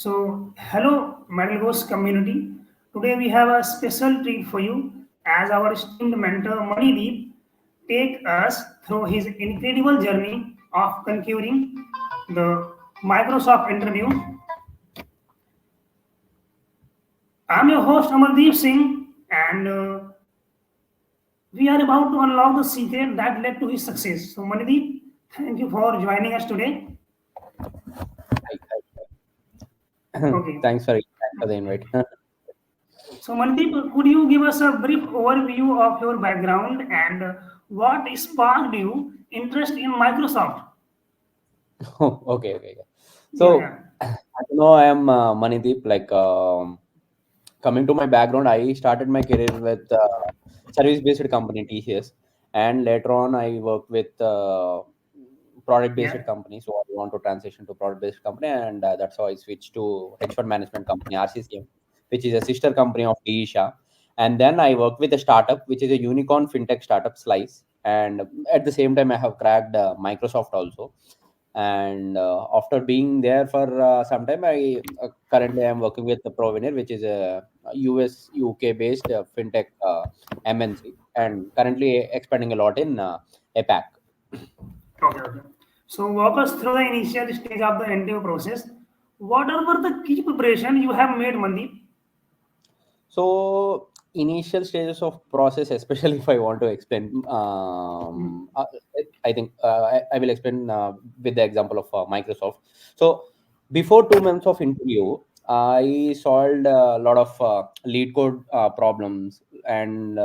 Hello, Metal Ghost community. Today we have a special treat for you as our esteemed mentor Manideep take us through his incredible journey of conquering the Microsoft interview. I'm your host Amardeep Singh, and we are about to unlock the secret that led to his success. So, Manideep, thank you for joining us today. Okay. Thanks for the invite. So, Mandeep, could you give us a brief overview of your background and what sparked you interest in Microsoft? Okay. Yeah, yeah, So, as you know, I am Manideep. Coming to my background, I started my career with service-based company TCS, and later on, I worked with yeah. product-based company. So, I want to transition to product-based company, and that's how I switched to hedge fund management company RCCM, which is a sister company of Asia. And then I worked with a startup, which is a unicorn fintech startup, Slice. And at the same time, I have cracked Microsoft also. And after being there for some time, I currently am working with the Provenir, which is a US UK based fintech MNC, and currently expanding a lot in APAC. Okay, okay. So, walk us through the initial stage of the interview process. What are were the key preparation you have made, Mandeep? So initial stages of process, especially if I want to explain, Hmm. I think I will explain with the example of Microsoft. So before 2 months of interview, I solved a lot of lead code problems and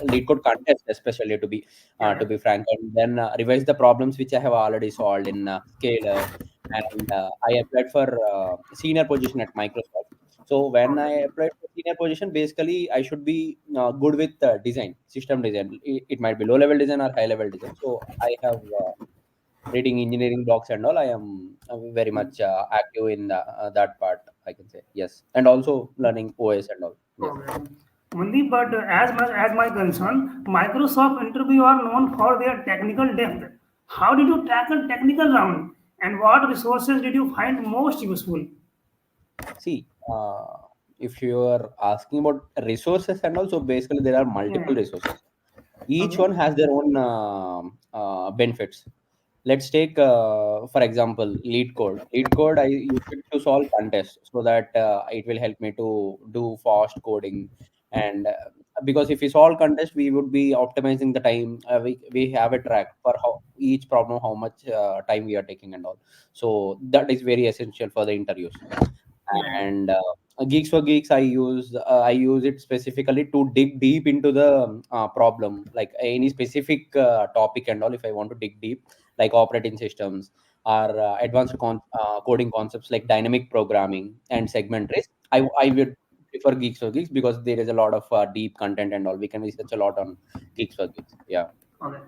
lead code contest, especially Yeah, to yeah. be frank, and then revise the problems which I have already solved in Scalar, and I applied for senior position at Microsoft. So when I Okay. applied for senior position, basically I should be good with design, system design. It might be low level design or high level design. So I have reading engineering blocks and all. I am very much active in that part. I can say yes, and also learning OS and all. Yes. Okay. Mandeep, but as much as my concern, Microsoft interview are known for their technical depth. How did you tackle technical round, and what resources did you find most useful? See, if you are asking about resources and also basically there are Yeah, multiple yeah. resources. Each Okay. one has their own benefits. Let's take, for example, lead code. Lead code, I use it to solve contests so that it will help me to do fast coding. And because if we solve contest, we would be optimizing the time. We have a track for how each problem, how much time we are taking and all. So that is very essential for the interviews. Yeah, yeah. And Geeks for Geeks, I use it specifically to dig deep into the problem, like any specific topic and all. If I want to dig deep, like operating systems or advanced coding concepts like dynamic programming and segment risk, I would prefer Geeks for Geeks because there is a lot of deep content and all. We can research a lot on Geeks for Geeks. Yeah. Okay.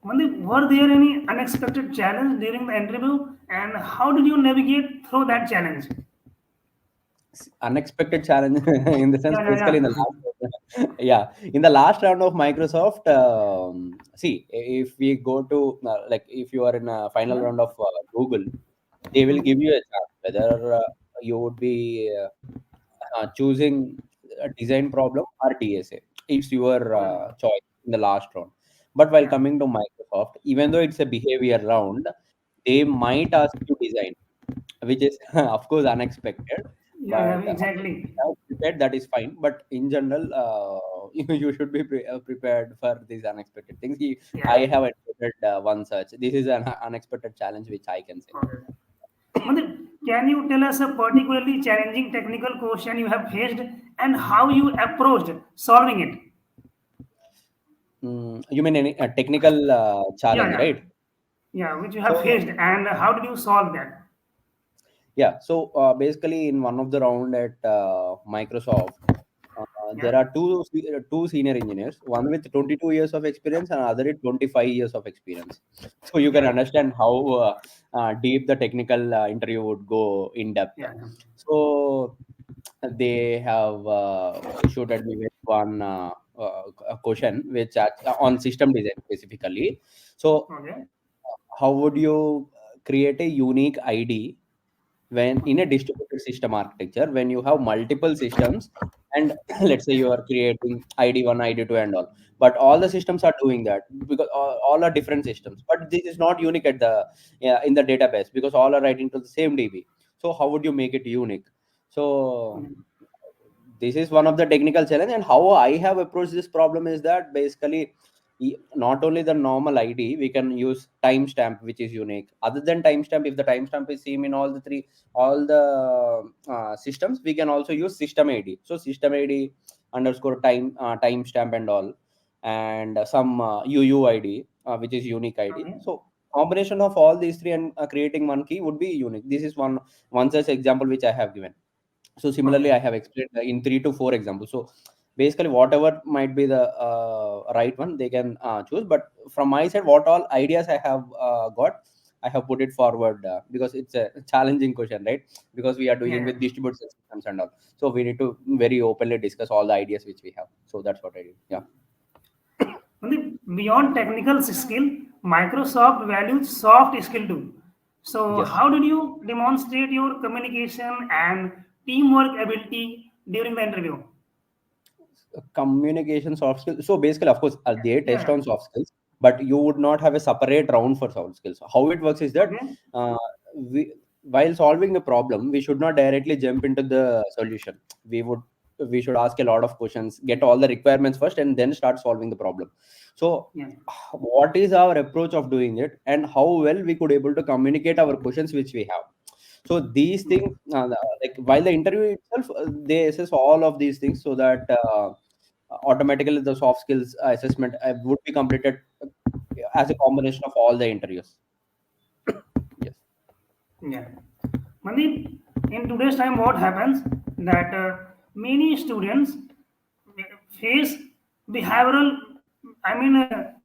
Mandeep, were there any unexpected challenge during the interview, and how did you navigate through that challenge? Unexpected challenge in the sense Yeah, yeah, basically in the yeah. last yeah, in the last round of Microsoft, see, if we go to like if you are in a final Yeah. round of Google, they will Hmm. give you a chance whether you would be choosing a design problem or DSA. It's your Okay. choice in the last round. But while Yeah. coming to Microsoft, even though it's a behavior round, they might ask you design, which is of course unexpected. Yeah, yeah, But of course, if exactly. you have prepared, that is fine. But in general, you should be prepared for these unexpected things. I Yeah. have attempted one such. This is an unexpected challenge, which I can say. Okay. Mandeep, can you tell us a particularly challenging technical question you have faced and how you approached solving it? You mean any technical Yeah, challenge, yeah, right? yeah, which you have So faced and how did you solve that? yeah, so basically in one of the round at Microsoft, there Yeah, are two senior engineers, one with 22 years of experience and other with 25 years of experience. So you can yeah, understand how deep the technical interview would go in depth. yeah. So they have shooted me with one a question which on system design specifically. So Okay. how would you create a unique ID when in a distributed system architecture, when you have multiple systems, and let's say you are creating id1, id2 and all, but all the systems are doing that because all are different systems, but this is not unique at the, yeah, in the database, because all are writing to the same db. So how would you make it unique? So Mm. this is one of the technical challenge, and how I have approached this problem is that basically not only the normal id, we can use timestamp which is unique. Other than timestamp, if the timestamp is same in all the three, all the systems, we can also use system id. So system id underscore timestamp and all, and some uuid, which is unique id. Okay. So combination of all these three and creating one key would be unique. This is one such example which I have given. So similarly, Okay. I have explained in 3 to 4 examples. So basically, whatever might be the right one, they can choose. But from my side, what all ideas I have got, I have put it forward because it's a challenging question, right? Because we are doing Yeah. with distributed systems and all, so we need to very openly discuss all the ideas which we have. So that's what I did. Yeah. Only beyond technical skill, Microsoft values soft skill too. So, Yes. how did you demonstrate your communication and teamwork ability during the interview? Communication soft skills, so basically, of course, they test Yeah. on soft skills, but you would not have a separate round for soft skills. How it works is that Okay. uh, we, while solving a problem, we should not directly jump into the solution. We should ask a lot of questions, get all the requirements first, and then start solving the problem. So Yeah. what is our approach of doing it, and how well we could able to communicate our questions which we have. So these Yeah. things, like while the interview itself, they assess all of these things, so that automatically the soft skills assessment would be completed as a combination of all the interviews. Yes. Yeah. Mandeep, in today's time, what happens that many students face behavioral.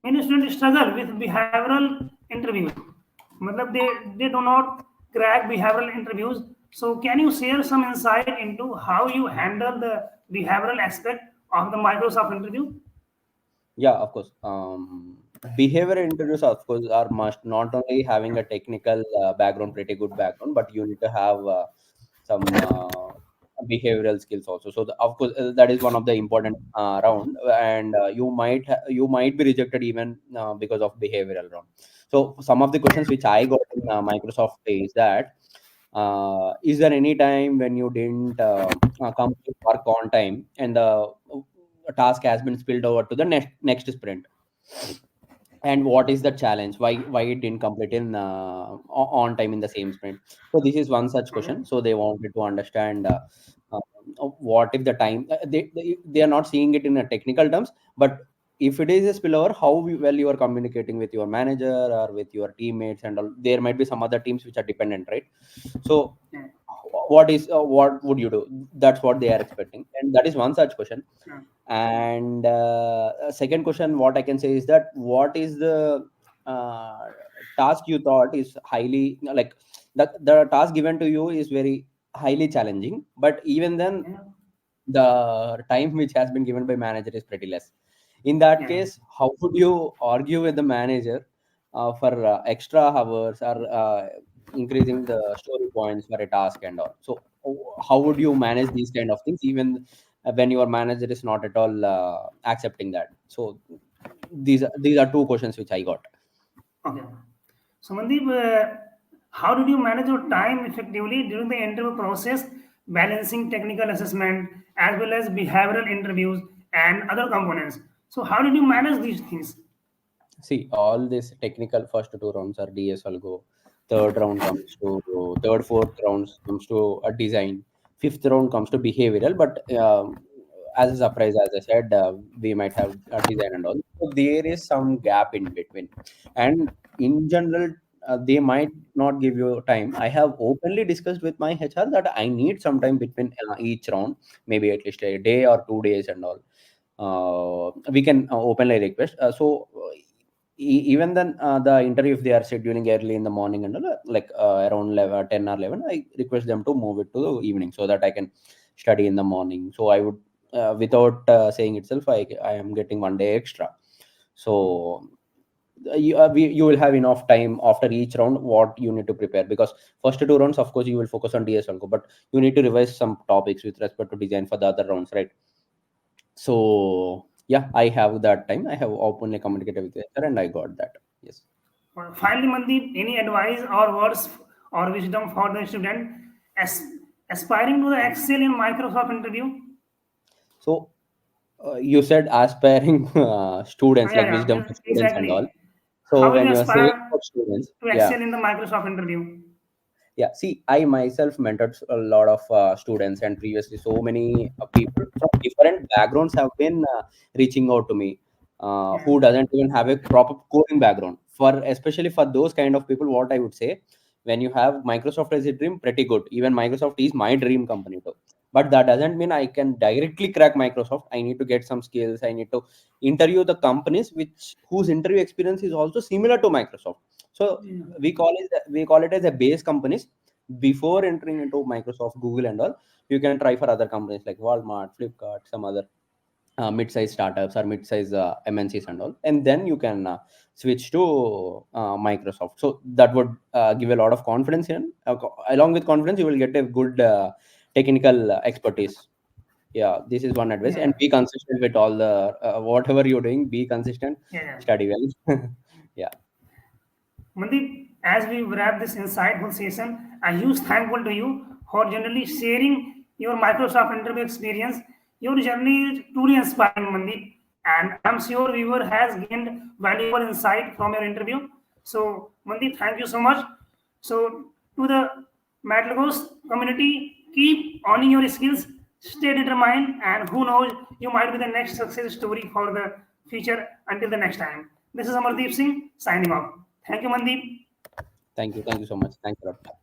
Many students struggle with behavioral interviews. मतलब they do not crack behavioral interviews. So, can you share some insight into how you handle the behavioral aspect of the Microsoft interview? Yeah, of course. Behavior interviews, of course, are must. Not only having a technical background, pretty good background, but you need to have some behavioral skills also. So, of course, that is one of the important round, and you might be rejected even because of behavioral round. So, some of the questions which I got in Microsoft is that, is there any time when you didn't complete work on time, and the task has been spilled over to the next sprint, and what is the challenge, why it didn't complete in on time in the same sprint? So this is one such Okay. question. So they wanted to understand what if the time, they are not seeing it in a technical terms, but if it is a spillover, how well you are communicating with your manager or with your teammates and all. There might be some other teams which are dependent, right? So Yeah. what would you do? That's what they are expecting, and that is one such question. Yeah. And second question, what I can say is that, what is the uh, task you thought is highly, like, the task given to you is very highly challenging, but even then Yeah. the time which has been given by manager is pretty less. In that Yeah. case, how would you argue with the manager for extra hours, or increasing the story points for a task and all? So how would you manage these kind of things, even when your manager is not at all accepting that? So these are two questions which I got. Okay. So, Mandeep, how did you manage your time effectively during the interview process, balancing technical assessment as well as behavioral interviews and other components? So, how did you manage these things? See, all this technical first two rounds are DSL go. Third round comes to third, fourth rounds comes to a design. Fifth round comes to behavioral. But as a surprise, as I said, we might have a design and all. So there is some gap in between, and in general, they might not give you time. I have openly discussed with my HR that I need some time between each round, maybe at least a day or 2 days and all. We can openly request. Even then, the interview, if they are scheduling early in the morning and all, like around 11, 10 or 11, I request them to move it to the evening, so that I can study in the morning. So I would, without saying itself, I am getting one day extra. So you will have enough time after each round what you need to prepare, because first two rounds of course you will focus on DSL, but you need to revise some topics with respect to design for the other rounds, right? So yeah, I have that time. I have openly communicated with the HR and I got that. Yes. Finally, Mandeep, any advice or words or wisdom for the student as, aspiring to the excel in Microsoft interview? So you said aspiring students, like Yeah, wisdom yeah, for students and all. exactly. So How will when you you are saying aspire for students, to yeah, excel in the Microsoft interview? yeah. See, I myself mentored a lot of students, and previously so many people from different backgrounds have been reaching out to me, Yeah, who doesn't even have a proper coding background. For especially for those kind of people, what I would say, when you have Microsoft as a dream, pretty good. Even Microsoft is my dream company too. But that doesn't mean I can directly crack Microsoft. I need to get some skills. I need to interview the companies which whose interview experience is also similar to Microsoft. So yeah, we call it as a base companies. Before entering into Microsoft, Google and all, you can try for other companies like Walmart, Flipkart, some other mid-size startups or mid-size MNCs and all, and then you can switch to Microsoft. So that would give a lot of confidence in. Along with confidence, you will get a good technical expertise. Yeah, this is one advice, yeah, and be consistent with all the whatever you're doing. Be consistent, yeah. study well. Yeah, Mandeep, as we wrap this insightful session, a huge thankful to you for generally sharing your Microsoft interview experience. Your journey is truly inspiring, Mandeep, and I'm sure viewer has gained valuable insight from your interview. So, Mandeep, thank you so much. So, to the Matlagos community, keep owning your skills, stay determined, and who knows, you might be the next success story for the future. Until the next time, this is Amardeep Singh signing off. Thank you, Mandeep. thank you so much. Thanks a lot.